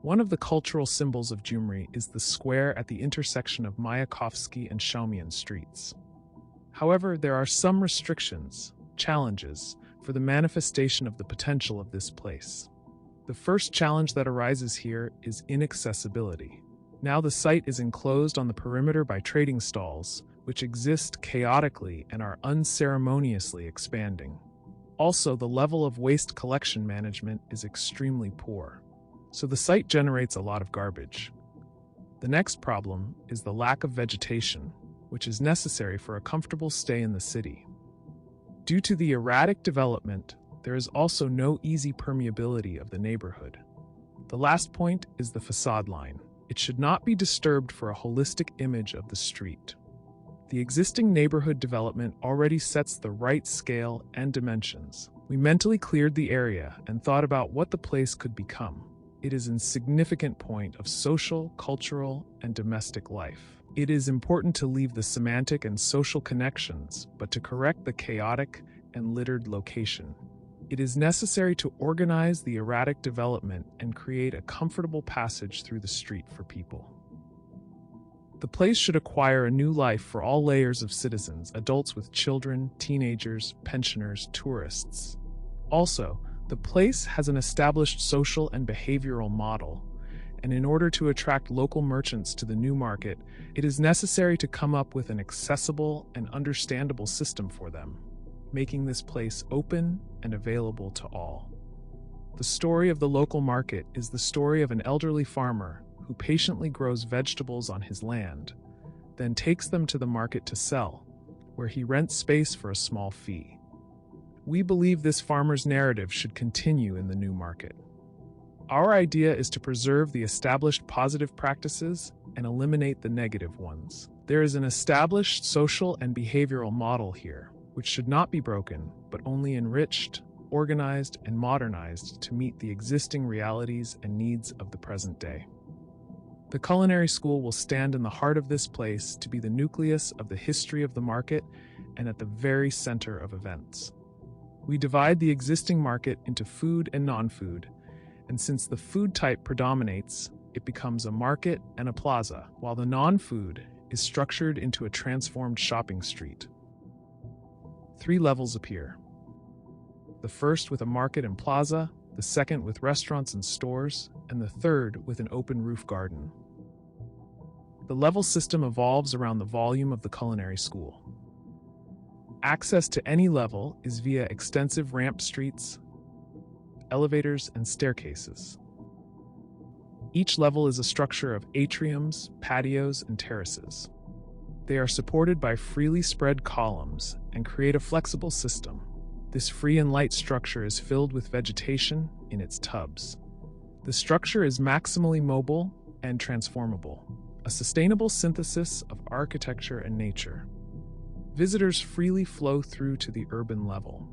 One of the cultural symbols of Gyumri is the square at the intersection of Mayakovsky and Shaumian streets. However, there are some restrictions, challenges, for the manifestation of the potential of this place. The first challenge that arises here is inaccessibility. Now the site is enclosed on the perimeter by trading stalls, which exist chaotically and are unceremoniously expanding. Also, the level of waste collection management is extremely poor, so the site generates a lot of garbage. The next problem is the lack of vegetation, which is necessary for a comfortable stay in the city. Due to the erratic development, there is also no easy permeability of the neighborhood. The last point is the facade line. It should not be disturbed for a holistic image of the street. The existing neighborhood development already sets the right scale and dimensions. We mentally cleared the area and thought about what the place could become. It is a significant point of social, cultural, and domestic life. It is important to leave the semantic and social connections, but to correct the chaotic and littered location. It is necessary to organize the erratic development and create a comfortable passage through the street for people. The place should acquire a new life for all layers of citizens, adults with children, teenagers, pensioners, tourists. Also, the place has an established social and behavioral model, and in order to attract local merchants to the new market, it is necessary to come up with an accessible and understandable system for them, making this place open and available to all. The story of the local market is the story of an elderly farmer who patiently grows vegetables on his land, then takes them to the market to sell, where he rents space for a small fee. We believe this farmer's narrative should continue in the new market. Our idea is to preserve the established positive practices and eliminate the negative ones. There is an established social and behavioral model here, which should not be broken, but only enriched, organized, and modernized to meet the existing realities and needs of the present day. The culinary school will stand in the heart of this place to be the nucleus of the history of the market and at the very center of events. We divide the existing market into food and non-food, and since the food type predominates, it becomes a market and a plaza, while the non-food is structured into a transformed shopping street. 3 levels appear. The first with a market and plaza, the second with restaurants and stores, and the third with an open roof garden. The level system evolves around the volume of the culinary school. Access to any level is via extensive ramp streets, elevators, and staircases. Each level is a structure of atriums, patios, and terraces. They are supported by freely spread columns and create a flexible system. This free and light structure is filled with vegetation in its tubs. The structure is maximally mobile and transformable, a sustainable synthesis of architecture and nature. Visitors freely flow through to the urban level.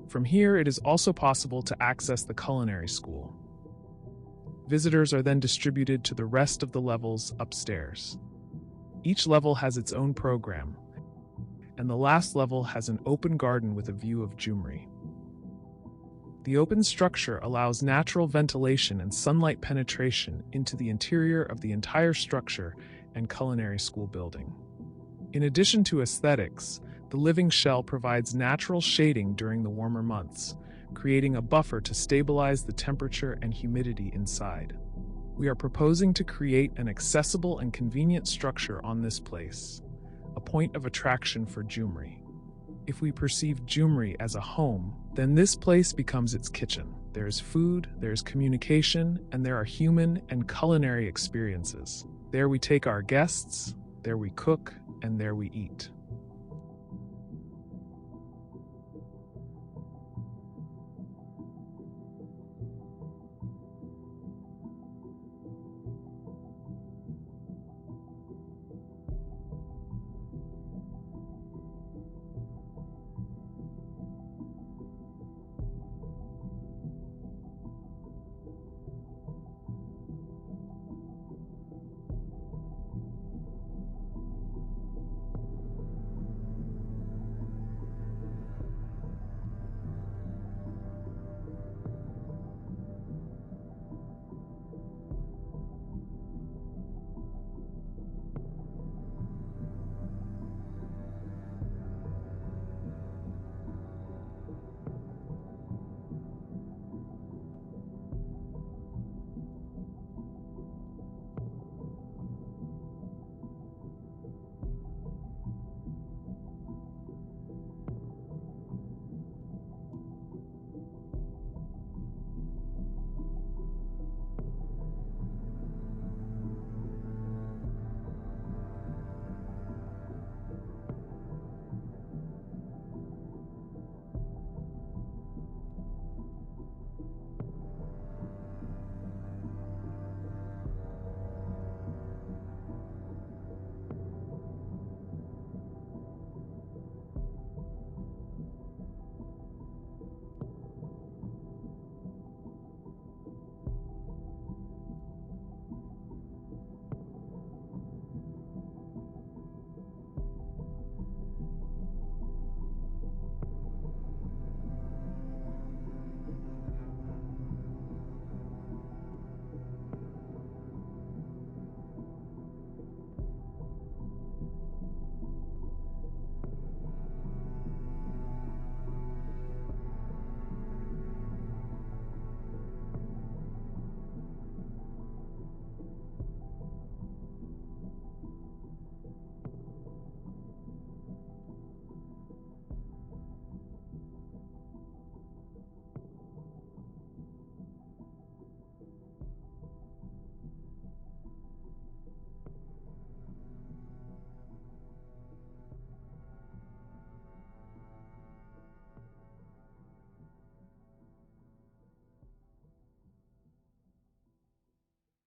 From here, it is also possible to access the culinary school. Visitors are then distributed to the rest of the levels upstairs. Each level has its own program, and the last level has an open garden with a view of Gyumri. The open structure allows natural ventilation and sunlight penetration into the interior of the entire structure and culinary school building. In addition to aesthetics, the living shell provides natural shading during the warmer months, creating a buffer to stabilize the temperature and humidity inside. We are proposing to create an accessible and convenient structure on this place, a point of attraction for Gyumri. If we perceive Gyumri as a home, then this place becomes its kitchen. There is food, there is communication, and there are human and culinary experiences. There we take our guests, there we cook, and there we eat.